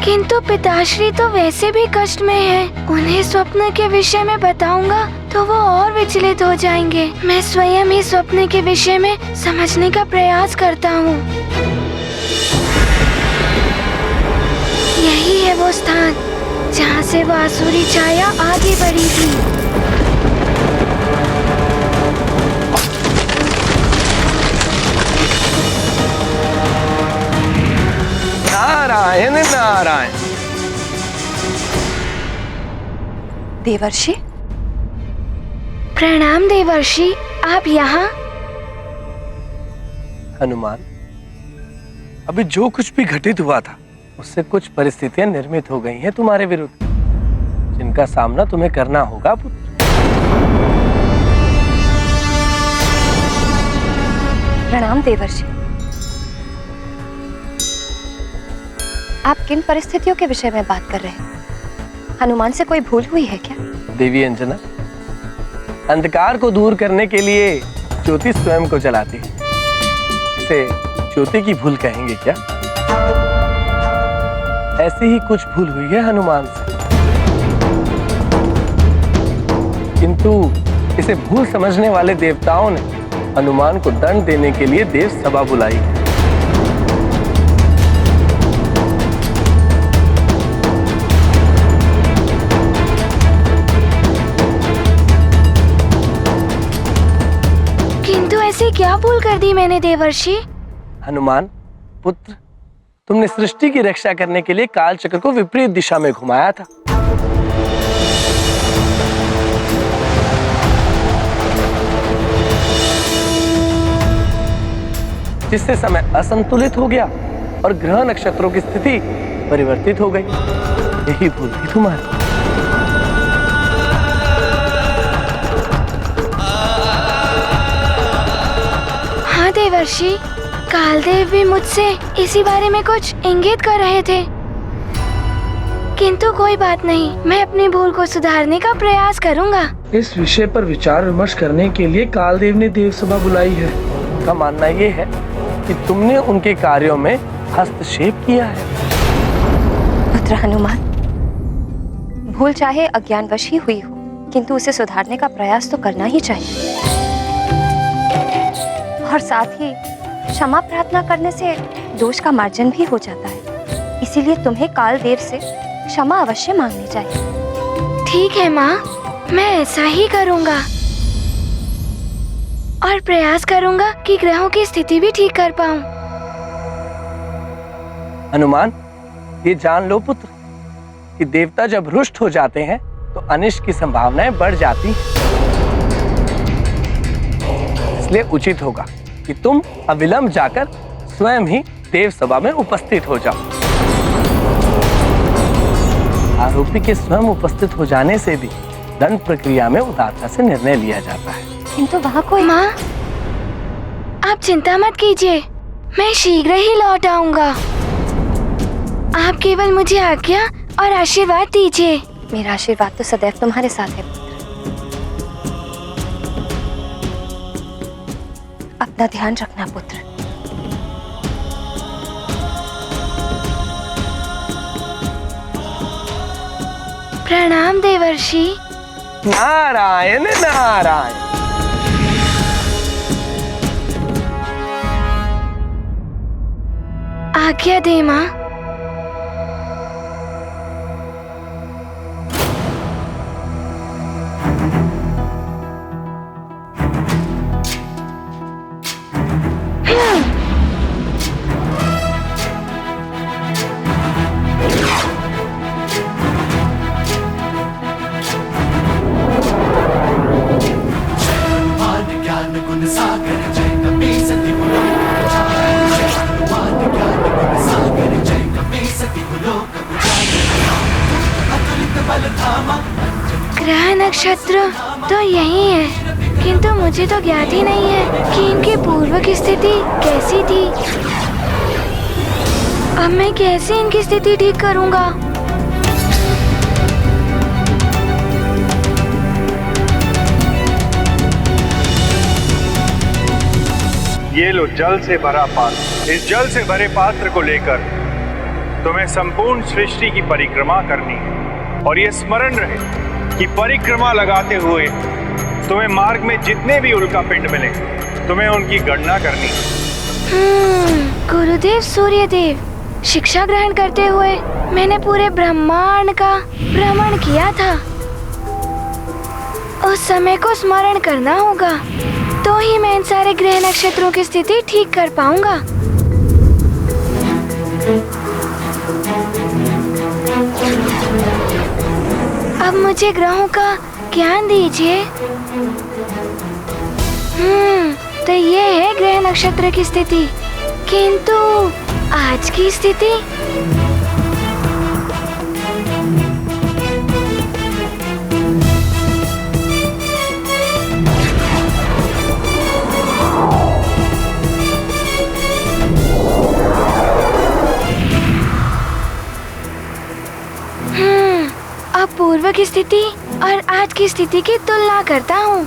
किंतु पिताश्री तो वैसे भी कष्ट में है। उन्हें स्वप्न के विषय में बताऊंगा तो वो और विचलित हो जाएंगे। मैं स्वयं ही स्वप्न के विषय में समझने का प्रयास करता हूँ। यही है वो स्थान जहाँ से वो आसुरी छाया आगे बढ़ी थी। नारायण नारायण। देवर्षि, प्रणाम देवर्षि, आप यहाँ? हनुमान, अभी जो कुछ भी घटित हुआ था उससे कुछ परिस्थितियां निर्मित हो गई हैं तुम्हारे विरुद्ध, जिनका सामना तुम्हें करना होगा पुत्र। प्रणाम देवर्षि। आप किन परिस्थितियों के विषय में बात कर रहे हैं? हनुमान से कोई भूल हुई है क्या? देवी अंजना, अंधकार को दूर करने के लिए ज्योति स्वयं को जलाती है, इसे ज्योति की भूल कहेंगे क्या? ऐसी ही कुछ भूल हुई है हनुमान से, किंतु इसे भूल समझने वाले देवताओं ने हनुमान को दंड देने के लिए देव सभा बुलाई है। किंतु ऐसी क्या भूल कर दी मैंने देवर्षि? हनुमान पुत्र, तुमने सृष्टि की रक्षा करने के लिए काल चक्र को विपरीत दिशा में घुमाया था। जिससे समय असंतुलित हो गया और ग्रह नक्षत्रों की स्थिति परिवर्तित हो गई। यही भूल थी तुम्हारी। हाँ देवर्षि, कालदेव भी मुझसे इसी बारे में कुछ इंगित कर रहे थे, किंतु कोई बात नहीं, मैं अपनी भूल को सुधारने का प्रयास करूंगा। इस विषय पर विचार विमर्श करने के लिए कालदेव ने देव सभा बुलाई है। उनका मानना ये है कि तुमने उनके कार्यों में हस्तक्षेप किया है। पुत्र हनुमान, भूल चाहे अज्ञानवश ही हुई हो, किंतु उसे सुधारने का प्रयास तो करना ही चाहिए। और साथ ही क्षमा प्रार्थना करने से दोष का मार्जन भी हो जाता है। इसीलिए तुम्हें कालदेव से क्षमा अवश्य मांगनी चाहिए। ठीक है माँ, मैं ऐसा ही करूँगा और प्रयास करूँगा कि ग्रहों की स्थिति भी ठीक कर पाऊँ। हनुमान, ये जान लो पुत्र कि देवता जब रुष्ट हो जाते हैं तो अनिष्ट की संभावनाएं बढ़ जाती हैं। इसलिए उचित होगा कि तुम अविलंब जाकर स्वयं ही देव सभा में उपस्थित हो जाओ। आरोपी के स्वयं उपस्थित हो जाने से भी दंड प्रक्रिया में उदारता से निर्णय लिया जाता है। किंतु वहाँ कोई माँ, आप चिंता मत कीजिए, मैं शीघ्र ही लौट आऊंगा। आप केवल मुझे आज्ञा और आशीर्वाद दीजिए। मेरा आशीर्वाद तो सदैव तुम्हारे साथ है पुत्र। अपना ध्यान रखना पुत्र। प्रणाम देवर्षि। नारायण नारायण। आज्ञा दे माँ। ग्रह नक्षत्र तो यही है, किंतु मुझे तो ज्ञात ही नहीं है कि इनकी पूर्व की स्थिति कैसी थी। अब मैं कैसे इनकी स्थिति ठीक करूंगा? ये लो जल से भरा पात्र। इस जल से भरे पात्र को लेकर तुम्हें संपूर्ण सृष्टि की परिक्रमा करनी है, और ये स्मरण रहे कि परिक्रमा लगाते हुए तुम्हें मार्ग में जितने भी उल्का पिंड मिले तुम्हें उनकी गणना करनी है। गुरुदेव सूर्यदेव, शिक्षा ग्रहण करते हुए मैंने पूरे ब्रह्मांड का भ्रमण किया था। उस समय को स्मरण करना होगा, तो ही मैं इन सारे ग्रह नक्षत्रों की स्थिति ठीक कर पाऊंगा। अब मुझे ग्रहों का ज्ञान दीजिए। तो ये है ग्रह नक्षत्र की स्थिति, किंतु आज की स्थिति? अब पूर्व की स्थिति और आज की स्थिति की तुलना करता हूँ।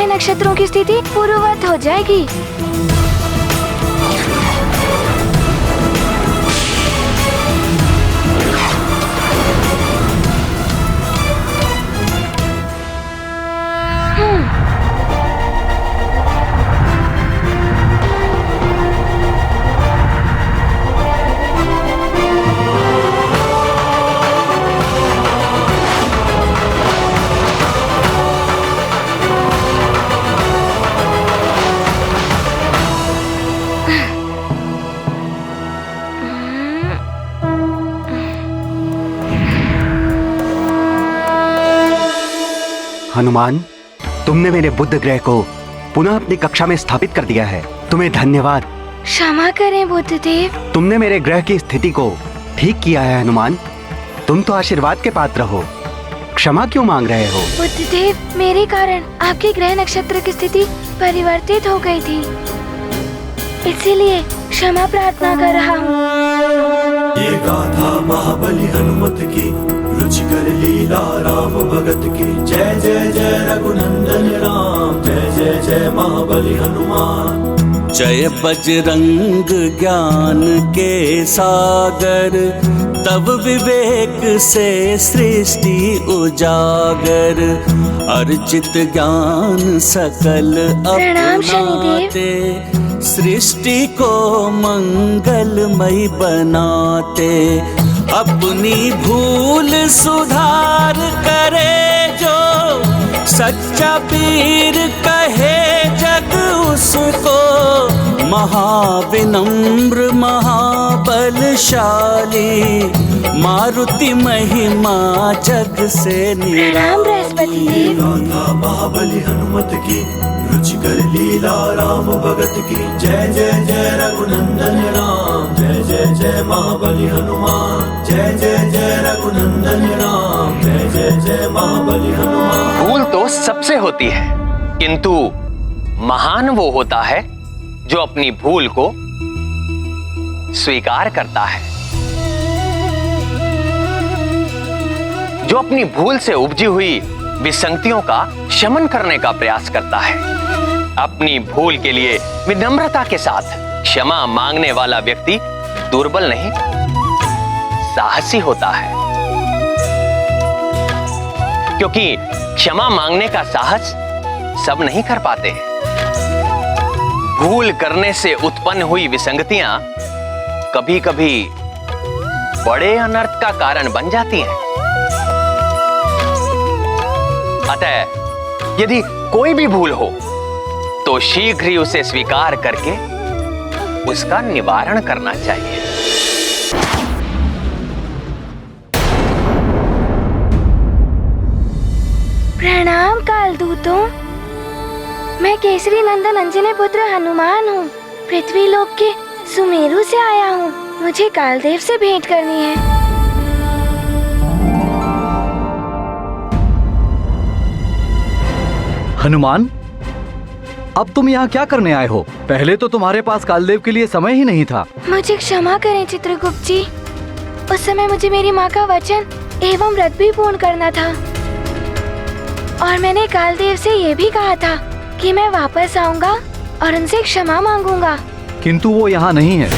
नक्षत्रों की स्थिति पूर्ववत हो जाएगी। हनुमान, तुमने मेरे बुध ग्रह को पुनः अपनी कक्षा में स्थापित कर दिया है। तुम्हें धन्यवाद। क्षमा करें बुद्धदेव। तुमने मेरे ग्रह की स्थिति को ठीक किया है हनुमान। तुम तो आशीर्वाद के पात्र हो, क्षमा क्यों मांग रहे हो? बुद्धदेव, मेरे कारण आपके ग्रह नक्षत्र की स्थिति परिवर्तित हो गई थी, इसीलिए क्षमा प्रार्थना कर रहा हूँ। ये गाथा महाबली हनुमत की, रुचिकर लीला राम भगत की। जय जय जय रघुनंदन राम, जय जय जय महाबली हनुमान। जय बजरंग ज्ञान के सागर, तब विवेक से सृष्टि उजागर, अर्चित ज्ञान सकल प्रणाम शनिदेव। अपनाते, सृष्टि को मंगलमय बनाते। अपनी भूल सुधार करे जो, सच्चा पीर कहे जग उसको। महाविनम्र महाबलशाली, मारुति महिमा जग से निराली। गाथा महाबली हनुमत की, रुचिकर लीला राम भगत की। जय जय जय रघुनंदन राम, जय जय जय महाबली हनुमान। जय जय जय रघुनंदन राम, जय जय जय महाबली हनुमान। भूल तो सबसे होती है, किंतु महान वो होता है जो अपनी भूल को स्वीकार करता है, जो अपनी भूल से उपजी हुई विसंगतियों का शमन करने का प्रयास करता है। अपनी भूल के लिए विनम्रता के साथ क्षमा मांगने वाला व्यक्ति दुर्बल नहीं, साहसी होता है, क्योंकि क्षमा मांगने का साहस सब नहीं कर पाते। भूल करने से उत्पन्न हुई विसंगतियां कभी कभी बड़े अनर्थ का कारण बन जाती हैं। अतः यदि कोई भी भूल हो तो शीघ्र ही उसे स्वीकार करके उसका निवारण करना चाहिए। प्रणाम कालदूतों, मैं केसरी नंदन अंजनी पुत्र हनुमान हूँ। पृथ्वी लोक के सुमेरु से आया हूँ। मुझे कालदेव से भेंट करनी है। हनुमान, अब तुम यहाँ क्या करने आए हो? पहले तो तुम्हारे पास कालदेव के लिए समय ही नहीं था। मुझे क्षमा करें चित्रगुप्त जी, उस समय मुझे मेरी माँ का वचन एवं व्रत भी पूर्ण करना था, और मैंने कालदेव से ये भी कहा था कि मैं वापस आऊंगा और उनसे क्षमा मांगूंगा। किंतु वो यहाँ नहीं है।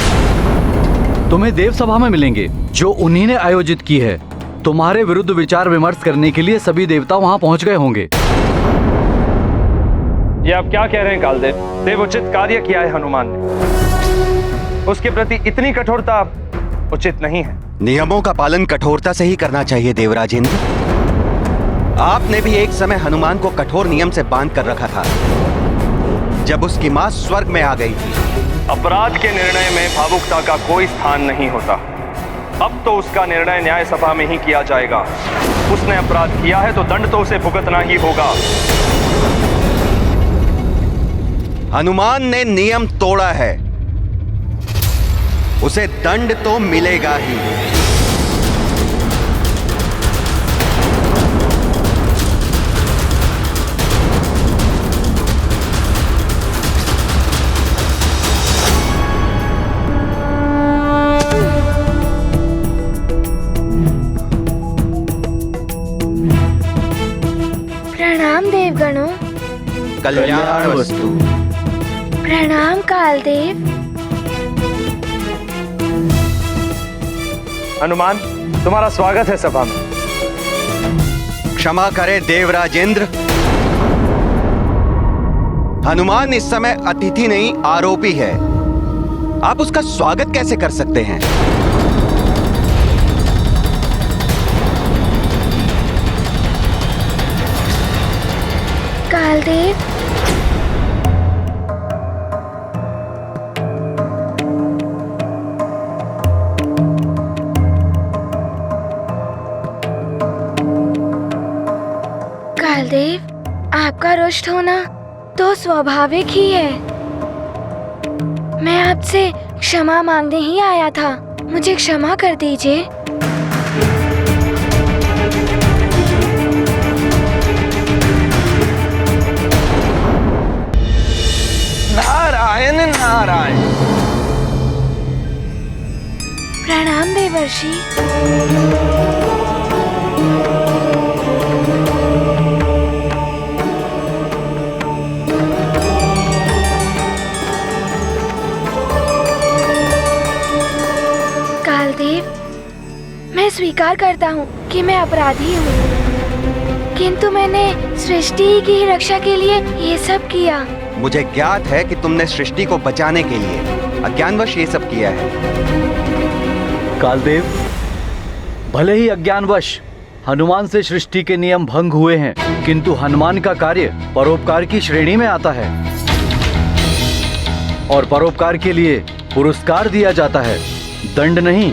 तुम्हें देव सभा में मिलेंगे जो उन्हीं ने आयोजित की है। तुम्हारे विरुद्ध विचार विमर्श करने के लिए सभी देवता वहाँ पहुँच गए होंगे। ये आप क्या कह रहे हैं कालदेव? देवोचित कार्य किया है हनुमान ने, उसके प्रति इतनी कठोरता उचित नहीं है। नियमों का पालन कठोरता से ही करना चाहिए देवराजेंद्र। आपने भी एक समय हनुमान को कठोर नियम से बांध कर रखा था, जब उसकी मां स्वर्ग में आ गई थी। अपराध के निर्णय में भावुकता का कोई स्थान नहीं होता। अब तो उसका निर्णय न्याय सभा में ही किया जाएगा। उसने अपराध किया है तो दंड तो उसे भुगतना ही होगा। हनुमान ने नियम तोड़ा है, उसे दंड तो मिलेगा ही। प्रणाम देवगणों। कल्याण वस्तु। प्रणाम कालदेव। हनुमान, तुम्हारा स्वागत है सभा में। क्षमा करें देवराजेंद्र, हनुमान इस समय अतिथि नहीं आरोपी है। आप उसका स्वागत कैसे कर सकते हैं? कालदेव, कालदेव, आपका रुष्ट होना तो स्वाभाविक ही है। मैं आपसे क्षमा मांगने ही आया था। मुझे क्षमा कर दीजिए। नारायण नारायण। प्रणाम देवर्षि। कालदेव, स्वीकार करता हूँ कि मैं अपराधी हूँ, किंतु मैंने सृष्टि की ही रक्षा के लिए ये सब किया। मुझे ज्ञात है कि तुमने सृष्टि को बचाने के लिए अज्ञानवश ये सब किया है। कालदेव, भले ही अज्ञानवश हनुमान से सृष्टि के नियम भंग हुए हैं, किंतु हनुमान का कार्य परोपकार की श्रेणी में आता है और परोपकार के लिए पुरस्कार दिया जाता है, दंड नहीं।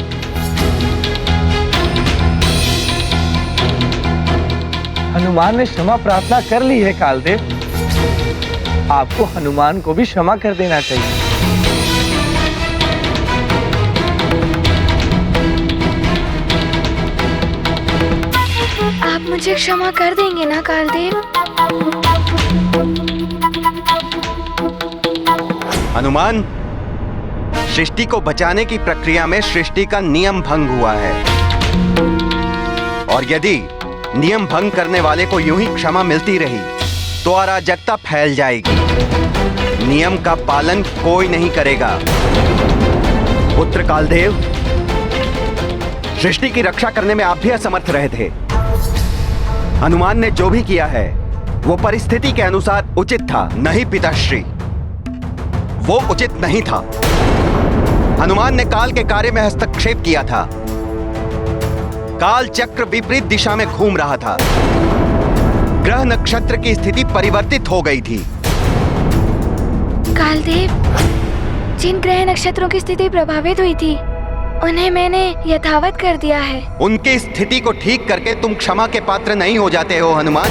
हनुमान ने क्षमा प्रार्थना कर ली है कालदेव, आपको हनुमान को भी क्षमा कर देना चाहिए। आप मुझे क्षमा कर देंगे ना कालदेव? हनुमान, सृष्टि को बचाने की प्रक्रिया में सृष्टि का नियम भंग हुआ है, और यदि नियम भंग करने वाले को यूं ही क्षमा मिलती रही तो अराजकता फैल जाएगी। नियम का पालन कोई नहीं करेगा। पुत्र कालदेव, सृष्टि की रक्षा करने में आप भी असमर्थ रहे थे। हनुमान ने जो भी किया है वो परिस्थिति के अनुसार उचित था। नहीं पिताश्री, वो उचित नहीं था। हनुमान ने काल के कार्य में हस्तक्षेप किया था। काल चक्र विपरीत दिशा में घूम रहा था। ग्रह नक्षत्र की स्थिति परिवर्तित हो गई थी। कालदेव, जिन ग्रह नक्षत्रों की स्थिति प्रभावित हुई थी उन्हें मैंने यथावत कर दिया है। उनकी स्थिति को ठीक करके तुम क्षमा के पात्र नहीं हो जाते हो हनुमान।